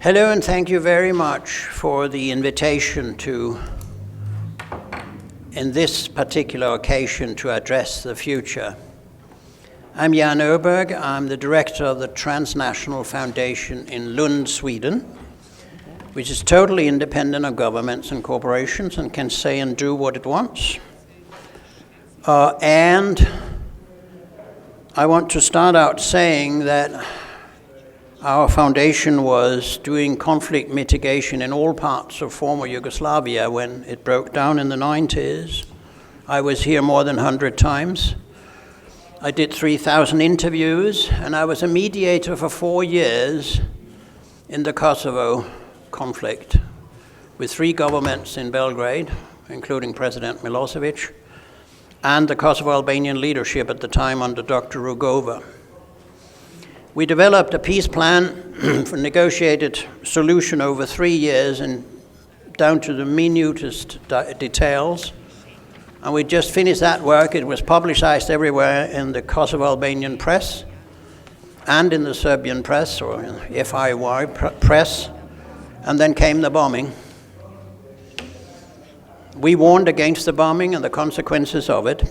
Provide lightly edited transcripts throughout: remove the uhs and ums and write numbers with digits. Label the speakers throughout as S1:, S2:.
S1: Hello, and thank you very much for the invitation to, in this particular occasion, to address the future. I'm JAN OBERG. I'm the director of the Transnational Foundation in Lund, Sweden, which is totally independent of governments and corporations and can say and do what it wants. And I want to start out saying that our foundation was doing conflict mitigation in all parts of former Yugoslavia when it broke down in the 90s. I was here more than 100 times. I did 3,000 interviews, and I was a mediator for 4 years in the Kosovo conflict with 3 governments in Belgrade, including President Milosevic, and the Kosovo Albanian leadership at the time under Dr. Rugova. We developed a peace plan for negotiated solution over 3 years and down to the minutest details. And we just finished that work. It was publicized everywhere in the Kosovo Albanian press and in the Serbian press, or FIY press. And then came the bombing. We warned against the bombing and the consequences of it,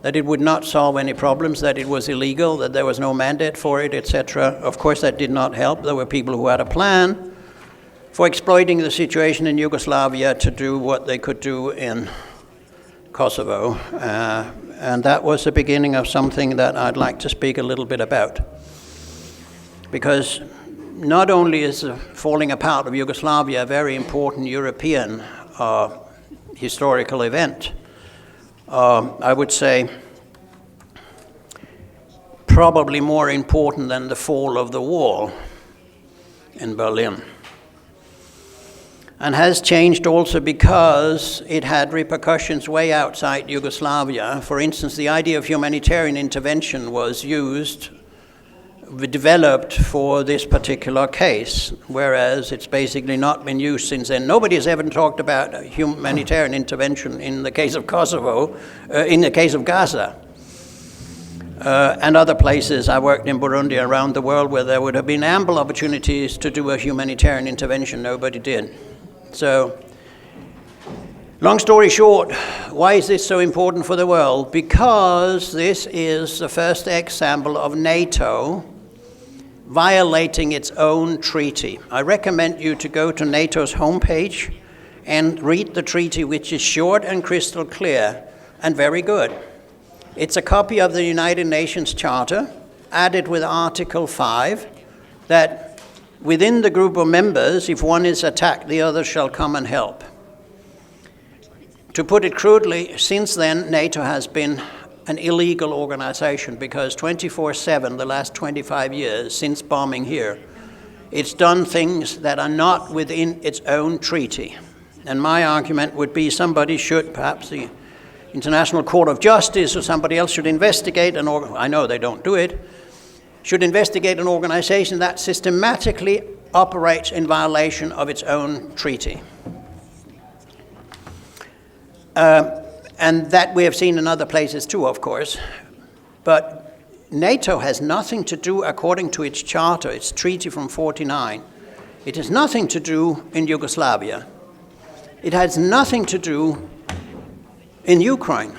S1: that it would not solve any problems, that it was illegal, that there was no mandate for it, etc. Of course, that did not help. There were people who had a plan for exploiting the situation in Yugoslavia to do what they could do in Kosovo. And that was the beginning of something that I'd like to speak a little bit about. Because not only is the falling apart of Yugoslavia a very important European historical event, I would say probably more important than the fall of the wall in Berlin. And has changed also because it had repercussions way outside Yugoslavia. For instance, the idea of humanitarian intervention was developed for this particular case, whereas it's basically not been used since then. Nobody has ever talked about humanitarian intervention in the case of Kosovo, in the case of Gaza, and other places. I worked in Burundi around the world where there would have been ample opportunities to do a humanitarian intervention. Nobody did. So, long story short, why is this so important for the world? Because this is the first example of NATO violating its own treaty. I recommend you to go to NATO's homepage and read the treaty, which is short and crystal clear and very good. It's a copy of the United Nations Charter, added with Article 5, that within the group of members, if one is attacked, the others shall come and help. To put it crudely, since then, NATO has been an illegal organization because 24/7, the last 25 years, since bombing here, it's done things that are not within its own treaty. And my argument would be somebody should, perhaps the International Court of Justice or somebody else should investigate, I know they don't do it, should investigate an organization that systematically operates in violation of its own treaty. And that we have seen in other places too, of course. But NATO has nothing to do, according to its charter, its treaty from '49. It has nothing to do in Yugoslavia. It has nothing to do in Ukraine.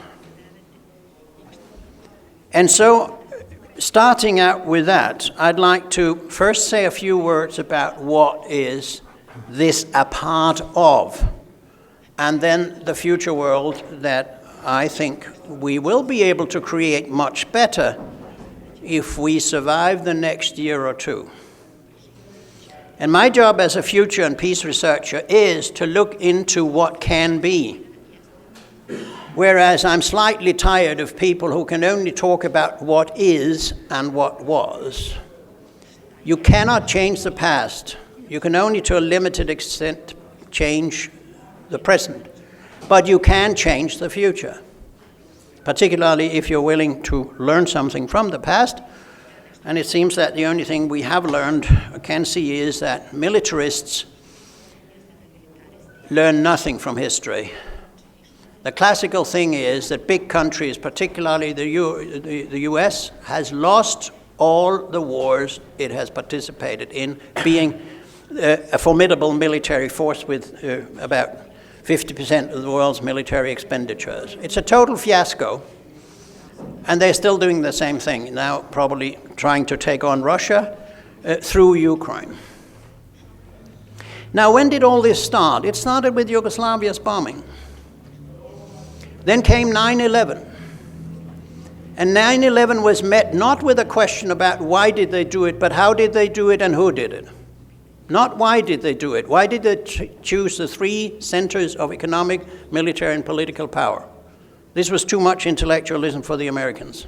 S1: And so, starting out with that, I'd like to first say a few words about what is this a part of, and then the future world that I think we will be able to create much better if we survive the next year or two. And my job as a future and peace researcher is to look into what can be. Whereas I'm slightly tired of people who can only talk about what is and what was. You cannot change the past. You can only to a limited extent change the present. But you can change the future, particularly if you're willing to learn something from the past. And it seems that the only thing we have learned, or can see, is that militarists learn nothing from history. The classical thing is that big countries, particularly the US, has lost all the wars it has participated in, being a formidable military force with about 50% of the world's military expenditures. It's a total fiasco, and they're still doing the same thing, now probably trying to take on Russia through Ukraine. Now, when did all this start? It started with Yugoslavia's bombing. Then came 9/11. And 9/11 was met not with a question about why did they do it, but how did they do it and who did it. Not why did they do it. Why did they choose the three centers of economic, military, and political power? This was too much intellectualism for the Americans.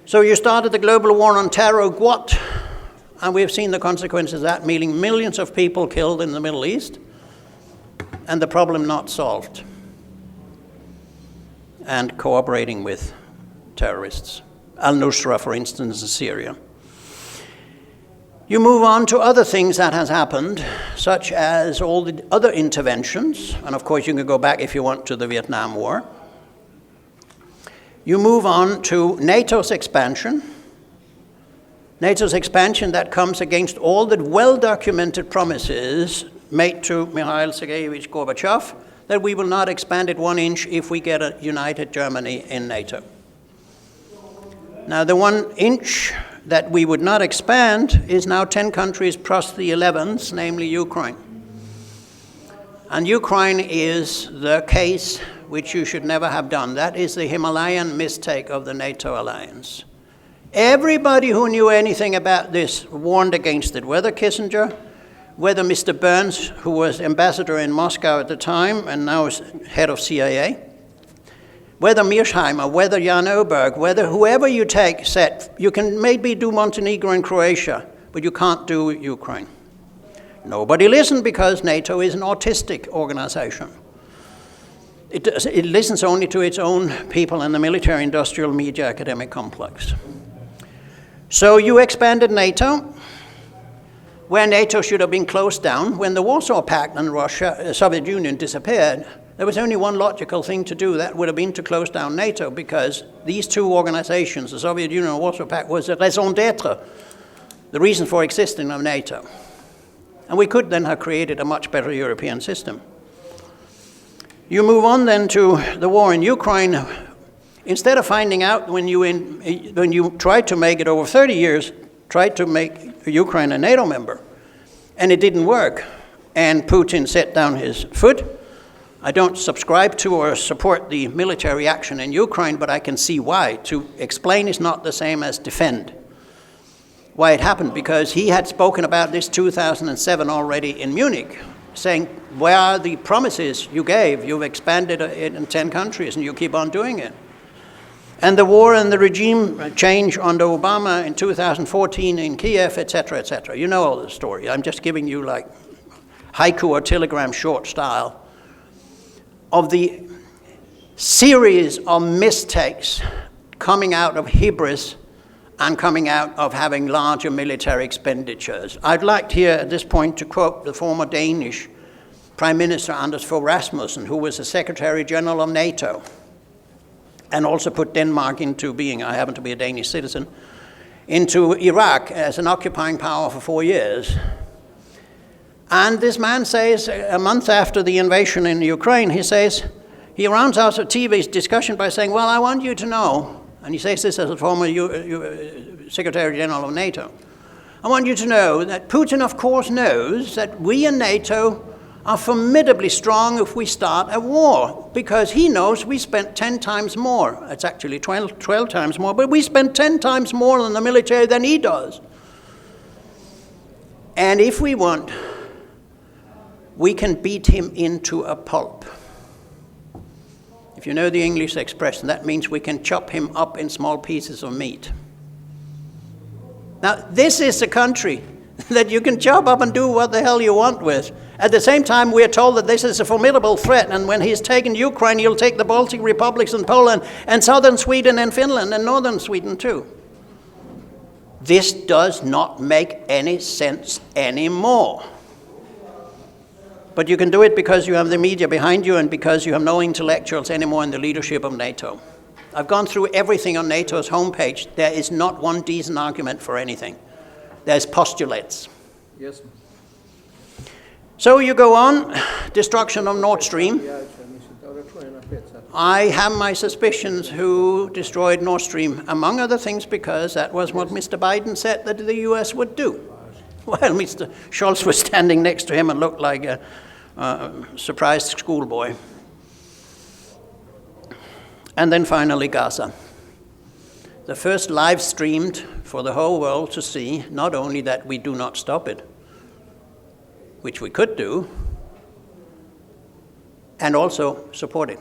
S1: So you started the global war on terror, what? And we've seen the consequences of that, meaning millions of people killed in the Middle East, and the problem not solved, and cooperating with terrorists. Al-Nusra, for instance, in Syria. You move on to other things that has happened, such as all the other interventions, and of course you can go back if you want to the Vietnam War. You move on to NATO's expansion. NATO's expansion that comes against all the well-documented promises made to Mikhail Sergeyevich Gorbachev that we will not expand it 1 inch if we get a united Germany in NATO. Now, the 1 inch that we would not expand is now 10 countries plus the 11th, namely Ukraine. And Ukraine is the case which you should never have done. That is the Himalayan mistake of the NATO alliance. Everybody who knew anything about this warned against it, whether Kissinger, whether Mr. Burns, who was ambassador in Moscow at the time and now is head of CIA, whether Mearsheimer, whether Jan Oberg, whether whoever you take said, you can maybe do Montenegro and Croatia, but you can't do Ukraine. Nobody listened because NATO is an autistic organization. It listens only to its own people in the military, industrial, media, academic complex. So you expanded NATO, where NATO should have been closed down. When the Warsaw Pact and Russia, Soviet Union disappeared, there was only one logical thing to do. That would have been to close down NATO, because these two organizations, the Soviet Union and Warsaw Pact, was the raison d'etre, the reason for existing of NATO. And we could then have created a much better European system. You move on then to the war in Ukraine. Instead of finding out when you tried to make it over 30 years, tried to make Ukraine a NATO member, and it didn't work, and Putin set down his foot. I don't subscribe to or support the military action in Ukraine, but I can see why. To explain is not the same as defend. Why it happened, because he had spoken about this 2007 already in Munich, saying, where are the promises you gave? You've expanded it in 10 countries and you keep on doing it. And the war and the regime change under Obama in 2014 in Kiev, etc., etc. You know all the story. I'm just giving you like haiku or telegram short style of the series of mistakes coming out of hubris and coming out of having larger military expenditures. I'd like here at this point to quote the former Danish Prime Minister Anders Fogh Rasmussen, who was the Secretary General of NATO, and also put Denmark into being, I happen to be a Danish citizen, into Iraq as an occupying power for 4 years. And this man says, a month after the invasion in Ukraine, he rounds out a TV discussion by saying, well, I want you to know, and he says this as a former Secretary General of NATO, I want you to know that Putin, of course, knows that we in NATO are formidably strong if we start a war, because he knows we spent 10 times more. It's actually 12 times more, but we spent 10 times more on the military than he does. And if we want, we can beat him into a pulp. If you know the English expression, that means we can chop him up in small pieces of meat. Now, this is a country that you can chop up and do what the hell you want with. At the same time, we are told that this is a formidable threat, and when he's taken Ukraine, he'll take the Baltic republics and Poland, and southern Sweden and Finland, and northern Sweden too. This does not make any sense anymore. But you can do it because you have the media behind you and because you have no intellectuals anymore in the leadership of NATO. I've gone through everything on NATO's homepage. There is not one decent argument for anything. There's postulates.
S2: Yes.
S1: So you go on, destruction of Nord Stream. I have my suspicions who destroyed Nord Stream, among other things because that was what Mr. Biden said that the US would do. Well, Mr. Scholz was standing next to him and looked like a surprised schoolboy. And then finally Gaza. The first live streamed for the whole world to see, not only that we do not stop it, which we could do, and also support it.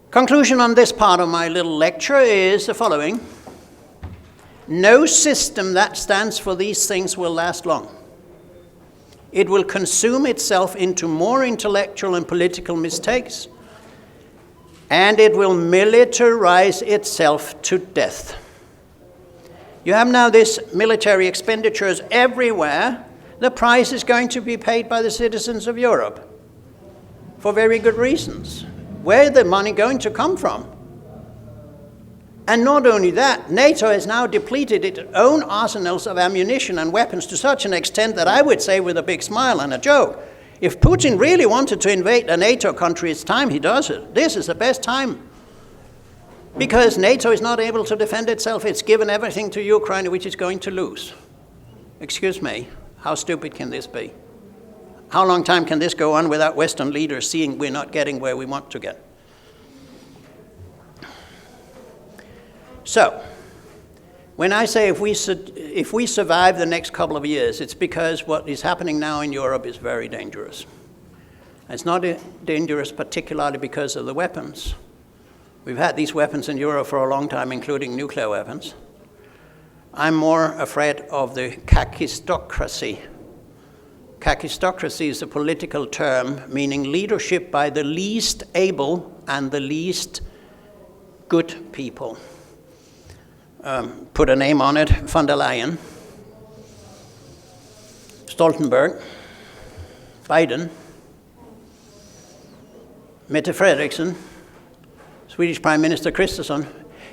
S1: Conclusion on this part of my little lecture is the following. No system that stands for these things will last long. It will consume itself into more intellectual and political mistakes, and it will militarize itself to death. You have now this military expenditures everywhere. The price is going to be paid by the citizens of Europe for very good reasons. Where is the money going to come from? And not only that, NATO has now depleted its own arsenals of ammunition and weapons to such an extent that I would say with a big smile and a joke, if Putin really wanted to invade a NATO country, it's time he does it. This is the best time. Because NATO is not able to defend itself. It's given everything to Ukraine, which is going to lose. Excuse me, how stupid can this be? How long time can this go on without Western leaders seeing we're not getting where we want to get? So, when I say if we survive the next couple of years, it's because what is happening now in Europe is very dangerous. It's not dangerous particularly because of the weapons. We've had these weapons in Europe for a long time, including nuclear weapons. I'm more afraid of the kakistocracy. Kakistocracy is a political term meaning leadership by the least able and the least good people. Put a name on it, von der Leyen, Stoltenberg, Biden, Mette Frederiksen, Swedish Prime Minister Kristersson.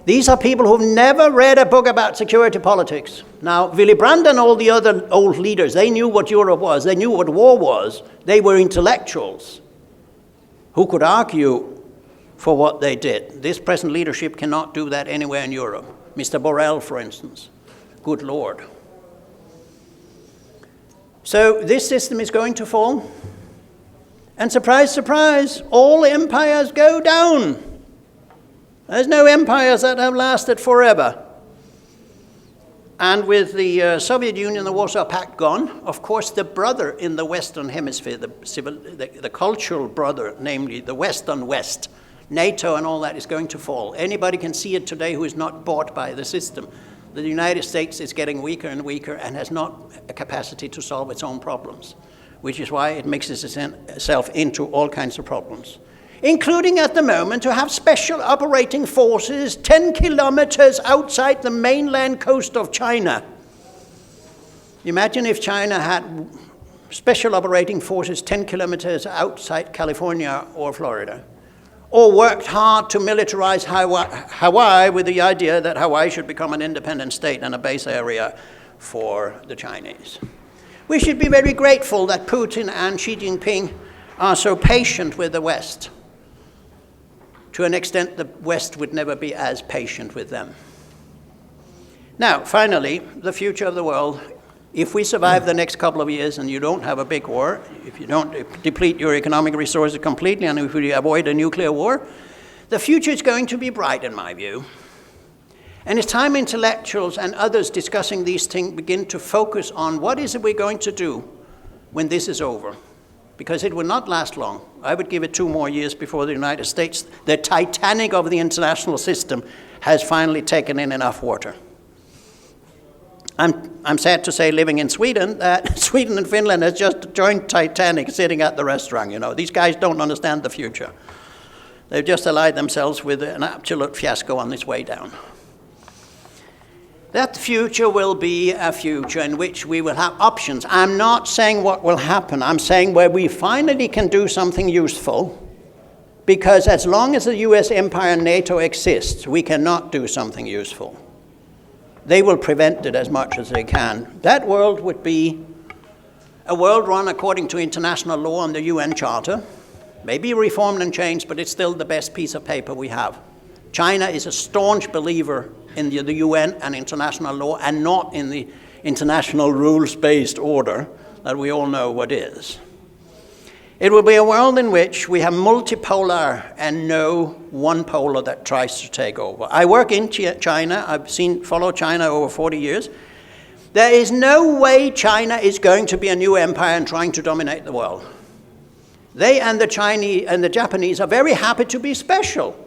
S1: These are people who've never read a book about security politics. Now, Willy Brandt and all the other old leaders, they knew what Europe was. They knew what war was. They were intellectuals who could argue for what they did. This present leadership cannot do that anywhere in Europe. Mr. Borrell, for instance. Good Lord. So this system is going to fall. And surprise, surprise, all empires go down. There's no empires that have lasted forever. And with the Soviet Union, the Warsaw Pact gone, of course the brother in the Western Hemisphere, the cultural brother, namely the Western West, NATO and all that is going to fall. Anybody can see it today who is not bought by the system. The United States is getting weaker and weaker and has not a capacity to solve its own problems, which is why it mixes itself into all kinds of problems, including at the moment to have special operating forces 10 kilometers outside the mainland coast of China. Imagine if China had special operating forces 10 kilometers outside California or Florida, or worked hard to militarize Hawaii with the idea that Hawaii should become an independent state and a base area for the Chinese. We should be very grateful that Putin and Xi Jinping are so patient with the West. To an extent, the West would never be as patient with them. Now, finally, the future of the world. If we survive the next couple of years and you don't have a big war, if you don't deplete your economic resources completely, and if we avoid a nuclear war, the future is going to be bright, in my view. And it's time intellectuals and others discussing these things begin to focus on what is it we're going to do when this is over. Because it will not last long. I would give it 2 more years before the United States, the Titanic of the international system, has finally taken in enough water. I'm sad to say, living in Sweden, that Sweden and Finland has just joined Titanic sitting at the restaurant, you know. These guys don't understand the future. They've just allied themselves with an absolute fiasco on its way down. That future will be a future in which we will have options. I'm not saying what will happen. I'm saying where we finally can do something useful, because as long as the US empire and NATO exists, we cannot do something useful. they will prevent it as much as they can. That world would be a world run according to international law and the UN Charter, maybe reformed and changed, but it's still the best piece of paper we have. China is a staunch believer in the UN and international law and not in the international rules-based order that we all know what is. It will be a world in which we have multipolar and no one polar that tries to take over. I work in China. I've followed China over 40 years. There is no way China is going to be a new empire and trying to dominate the world. They and the Chinese and the Japanese are very happy to be special.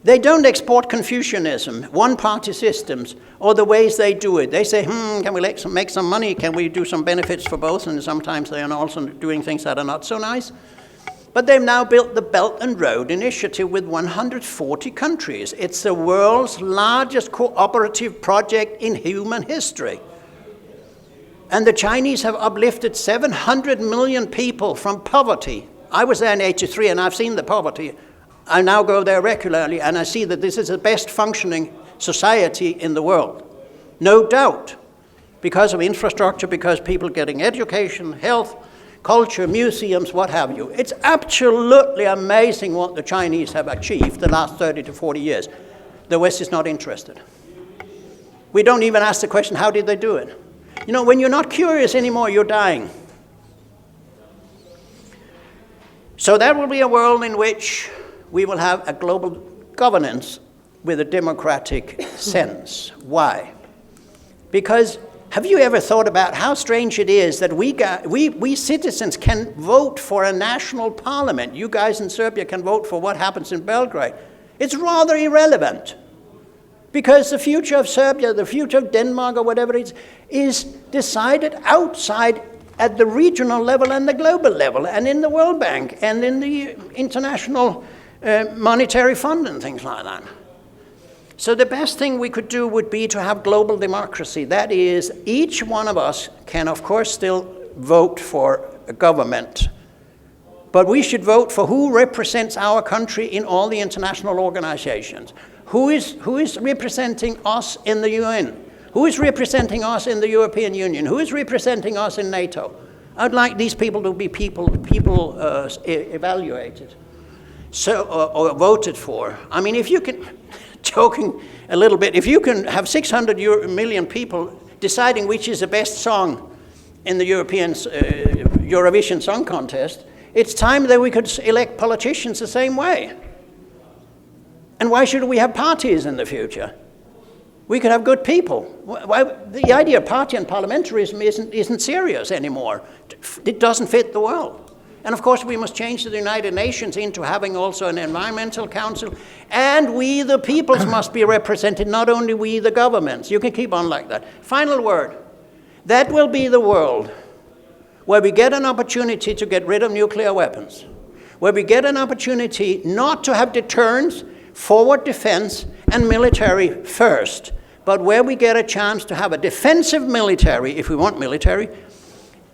S1: They don't export Confucianism, one-party systems, or the ways they do it. They say, can we make some money? Can we do some benefits for both? And sometimes they are also doing things that are not so nice. But they've now built the Belt and Road Initiative with 140 countries. It's the world's largest cooperative project in human history. And the Chinese have uplifted 700 million people from poverty. I was there in '83 and I've seen the poverty. I now go there regularly and I see that this is the best functioning society in the world. No doubt. Because of infrastructure, because people getting education, health, culture, museums, what have you. It's absolutely amazing what the Chinese have achieved the last 30 to 40 years. The West is not interested. We don't even ask the question, how did they do it? You know, when you're not curious anymore, you're dying. So that will be a world in which we will have a global governance with a democratic sense. Why? Because have you ever thought about how strange it is that we citizens can vote for a national parliament? You guys in Serbia can vote for what happens in Belgrade. It's rather irrelevant. Because the future of Serbia, the future of Denmark or whatever it is decided outside at the regional level and the global level and in the World Bank and in the International Monetary Fund and things like that. So the best thing we could do would be to have global democracy. That is, each one of us can, of course, still vote for a government, but we should vote for who represents our country in all the international organizations. Who is representing us in the UN? Who is representing us in the European Union? Who is representing us in NATO? I'd like these people to be evaluated. So, or voted for. I mean, if you can, joking a little bit, if you can have 600 million people deciding which is the best song in the Eurovision Song Contest, it's time that we could elect politicians the same way. And why should we have parties in the future? We could have good people. The idea of party and parliamentarism isn't serious anymore. It doesn't fit the world. And of course, we must change the United Nations into having also an environmental council. And we, the peoples, must be represented, not only we, the governments. You can keep on like that. Final word. That will be the world where we get an opportunity to get rid of nuclear weapons, where we get an opportunity not to have deterrence, forward defense, and military first, but where we get a chance to have a defensive military, if we want military,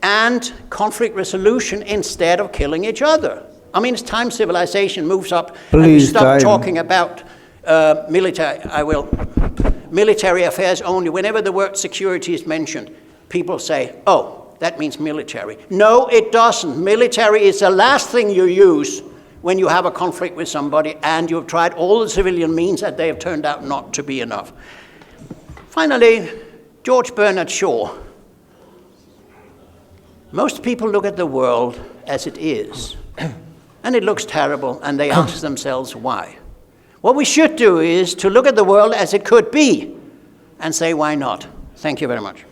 S1: and conflict resolution instead of killing each other. I mean, it's time civilization moves up and we stop talking about military affairs only. Whenever the word security is mentioned, people say, oh, that means military. No, it doesn't. Military is the last thing you use when you have a conflict with somebody and you've tried all the civilian means that they have turned out not to be enough. Finally, George Bernard Shaw. Most people look at the world as it is, and it looks terrible, and they ask themselves why. What we should do is to look at the world as it could be, and say, why not? Thank you very much.